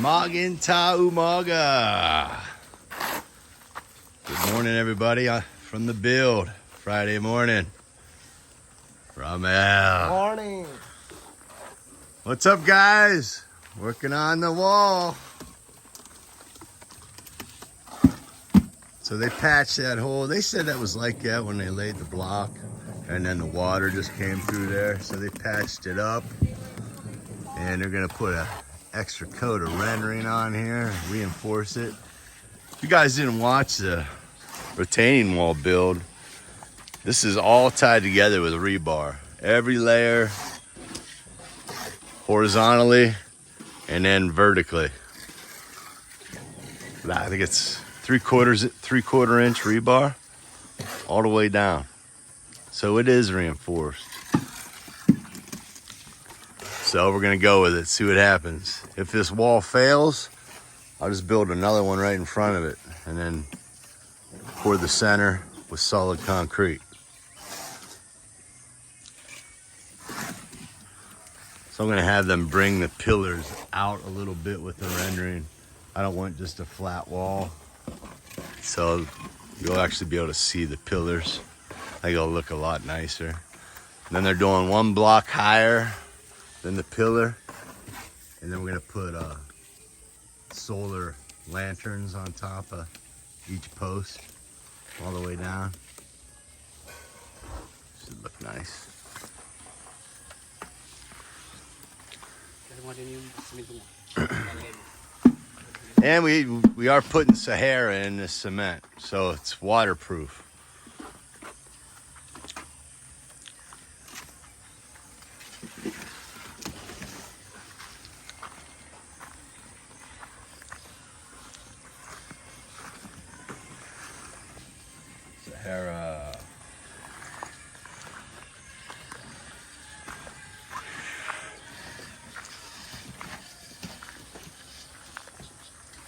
Maginta Umaga. Good morning, everybody. From the build, Friday morning. Ramel. Morning. What's up, guys? Working on the wall. So they patched that hole. They said that was like that when they laid the block, and then the water just came through there. So they patched it up, and they're gonna put a extra coat of rendering on here, reinforce it. If you guys didn't watch the retaining wall build, this is all tied together with rebar. Every layer horizontally and then vertically. I think it's three-quarter inch rebar all the way down. So it is reinforced. So we're gonna go with it, see what happens. If this wall fails, I'll just build another one right in front of it and then pour the center with solid concrete. So I'm gonna have them bring the pillars out a little bit with the rendering. I don't want just a flat wall. So you'll actually be able to see the pillars. I think it'll look a lot nicer. And then they're doing one block higher than the pillar. And then we're gonna put solar lanterns on top of each post all the way down. Should look nice. And we are putting Sahara in this cement, so it's waterproof. Sahara.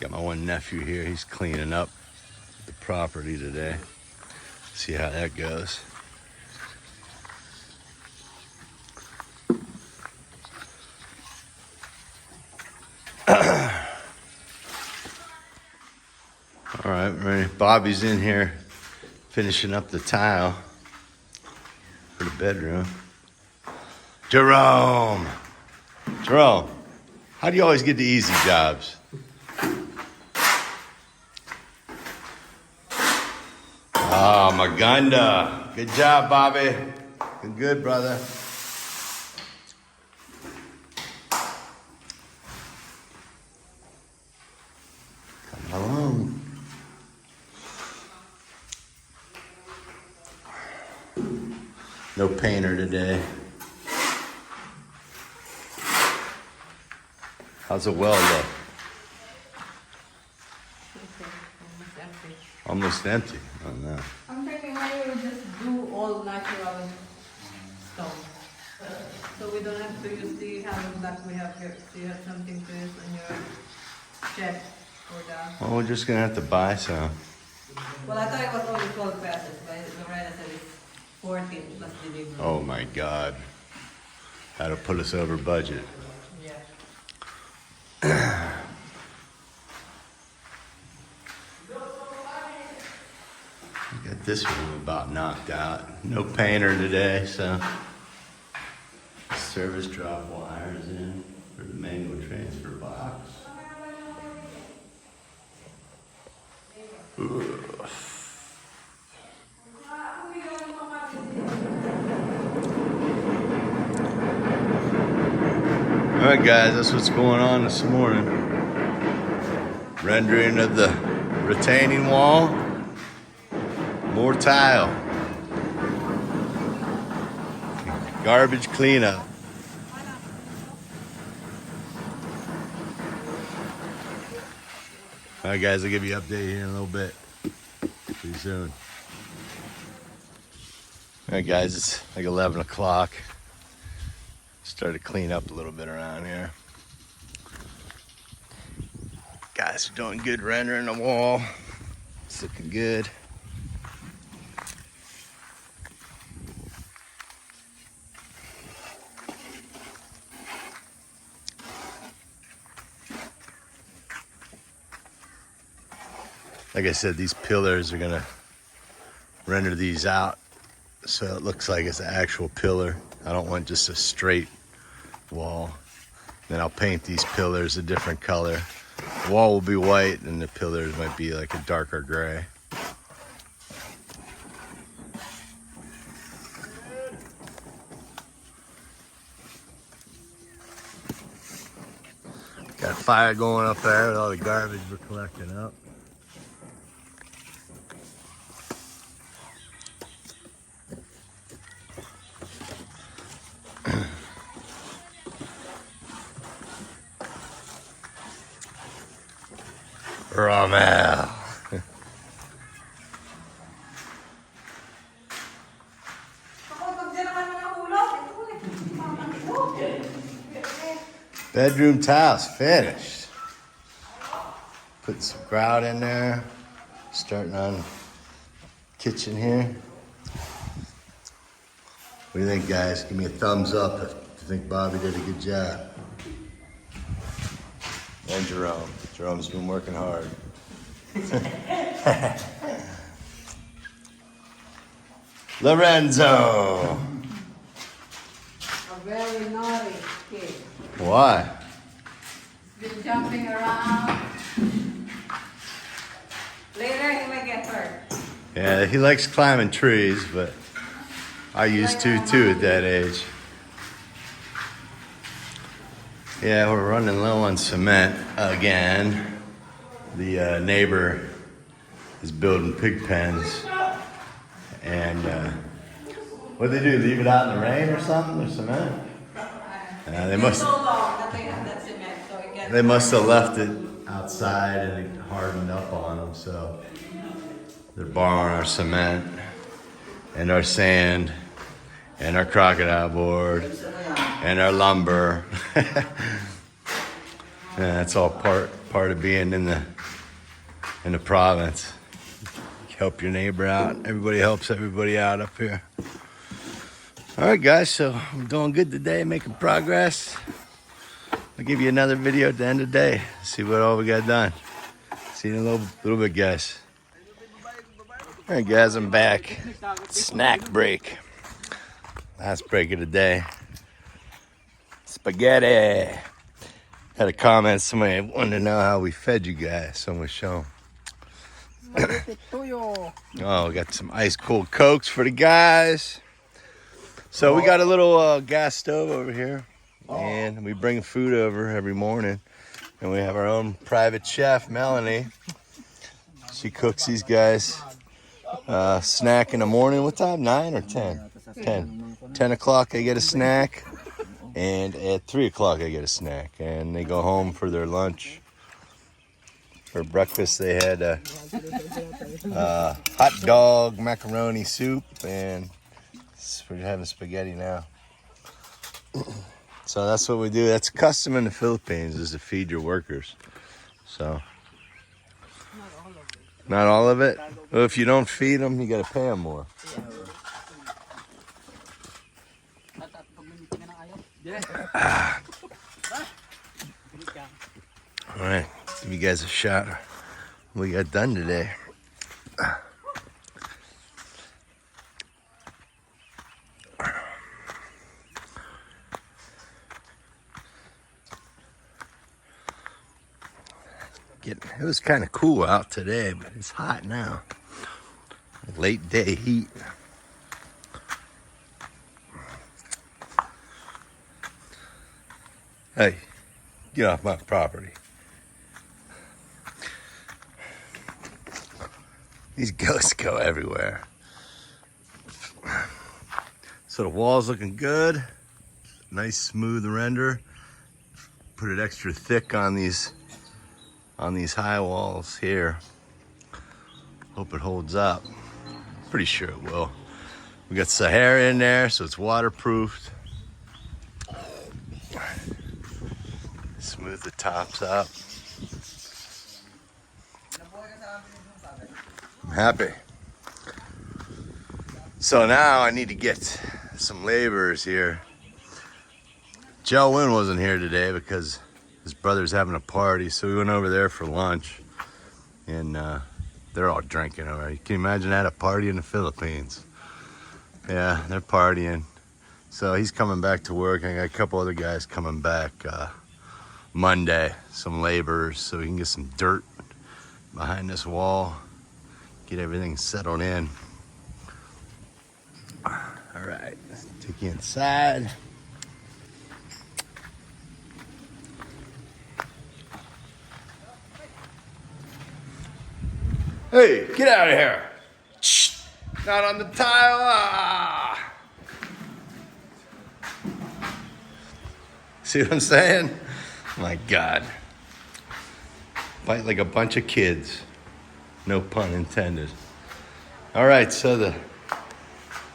Got my one nephew here. He's cleaning up the property today. See how that goes. All right, ready. Bobby's in here finishing up the tile for the bedroom. Jerome, how do you always get the easy jobs? Ah, Maganda. Good job, Bobby. Good, brother. Come along. No painter today. How's the well look? Almost empty. Oh no. I'm thinking why we just do all natural stone. So we don't have to use the hand that we have here. So you have something to use on your shed or the... Well, we're just gonna have to buy some. Well, I thought it was only 12 pesos, but Lorena said it's 14 plus delivery. Oh my God. That'll put us over budget. Yeah. Got this room about knocked out. No painter today, so service drop wires in for the manual transfer box. Ugh. All right, guys, that's what's going on this morning. Rendering of the retaining wall. More tile. Garbage cleanup. All right, guys, I'll give you an update here in a little bit. See you soon. All right, guys, it's like 11 o'clock. Started to clean up a little bit around here. Guys are doing good rendering the wall. It's looking good. like I said, these pillars are gonna render these out so it looks like it's an actual pillar. I don't want just a straight wall. Then I'll paint these pillars a different color. The wall will be white and the pillars might be like a darker gray. Got a fire going up there with all the garbage we're collecting up. Rommel. Bedroom tiles finished. Putting some grout in there. Starting on kitchen here. What do you think, guys? Give me a thumbs up if you think Bobby did a good job. And Jerome. Jerome's been working hard. Lorenzo. A very naughty kid. Why? Been jumping around. Later he may get hurt. Yeah, he likes climbing trees, but I used to too at that age. Yeah, we're running low on cement again. The neighbor is building pig pens. And what do they do? Leave it out in the rain or something? Or cement? They must. So long that they have that cement, so it gets. They must have left it outside and it hardened up on them. So they're borrowing our cement and our sand and our crocodile board and our lumber. Yeah, that's all part of being in the province. Help your neighbor out. Everybody helps everybody out up here. All right, guys, so I'm doing good today, making progress. I'll give you another video at the end of the day. See what all we got done. See you in a little bit, guys. All right, guys, I'm back. Snack break. Last break of the day. Spaghetti. Had a comment. Somebody wanted to know how we fed you guys, so I'm gonna show them. Oh, we got some ice cold Cokes for the guys. So we got a little gas stove over here, and we bring food over every morning, and we have our own private chef, Melanie. She cooks these guys snack in the morning. What time? 9 or 10? 10. 10 o'clock they get a snack, and at 3 o'clock they get a snack, and they go home for their lunch. For breakfast they had hot dog, macaroni soup, and we're having spaghetti now. So that's what we do. That's custom in the Philippines, is to feed your workers. So not all of it. Well, if you don't feed them, you got to pay them more. All right, give you guys a shot of what we got done today. It was kind of cool out today, but it's hot now. Late day heat. Hey, get off my property. These ghosts go everywhere. So the wall's looking good. Nice smooth render. Put it extra thick on these high walls here. Hope it holds up. Pretty sure it will. We got Sahara in there, so it's waterproofed. Smooth the tops up. I'm happy. So now I need to get some laborers here. Joe Wynn wasn't here today because his brother's having a party, so we went over there for lunch, and They're all drinking already. Can you imagine that? A party in the Philippines. Yeah, they're partying. So he's coming back to work. I got a couple other guys coming back Monday, some laborers, so we can get some dirt behind this wall, get everything settled in. All right, let's take you inside. Hey, get out of here. Shh, not on the tile. Ah. See what I'm saying? My God. Fight like a bunch of kids. No pun intended. All right, so the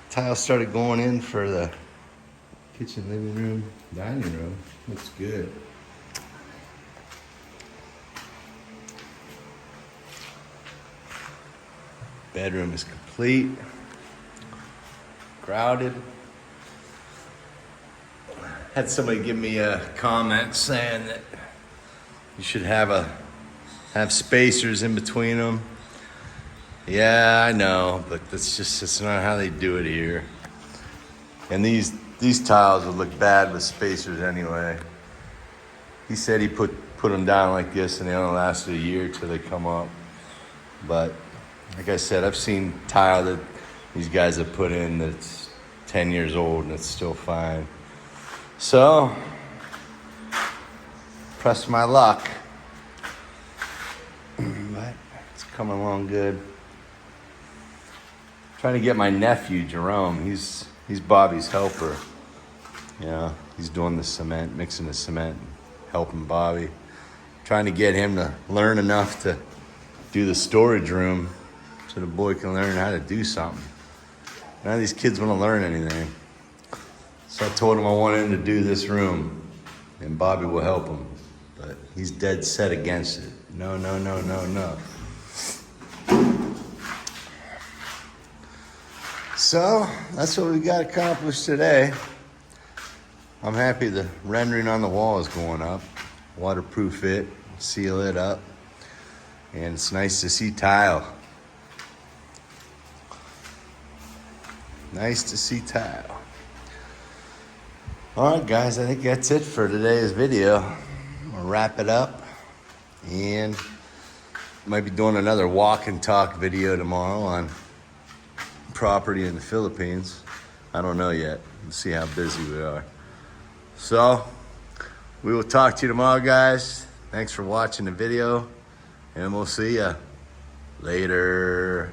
tile started going in for the kitchen, living room, dining room. Looks good. Bedroom is complete. Crowded. Had somebody give me a comment saying that you should have spacers in between them. Yeah, I know, but it's not how they do it here. And these tiles would look bad with spacers anyway. He said he put them down like this and they only lasted a year till they come up. But like I said, I've seen tile that these guys have put in that's 10 years old and it's still fine. So, press my luck. But it's coming along good. Trying to get my nephew, Jerome. He's Bobby's helper. You know, he's doing the cement, mixing the cement, helping Bobby. Trying to get him to learn enough to do the storage room so the boy can learn how to do something. None of these kids want to learn anything. So I told him I wanted him to do this room, and Bobby will help him. But he's dead set against it. No, no, no, no, no. So that's what we got accomplished today. I'm happy the rendering on the wall is going up. Waterproof it, seal it up. And it's nice to see tile. Nice to see tile. All right, guys, I think that's it for today's video. We'll wrap it up and might be doing another walk and talk video tomorrow on property in the Philippines. I don't know yet. We'll see how busy we are. So we will talk to you tomorrow, guys. Thanks for watching the video, and we'll see ya later.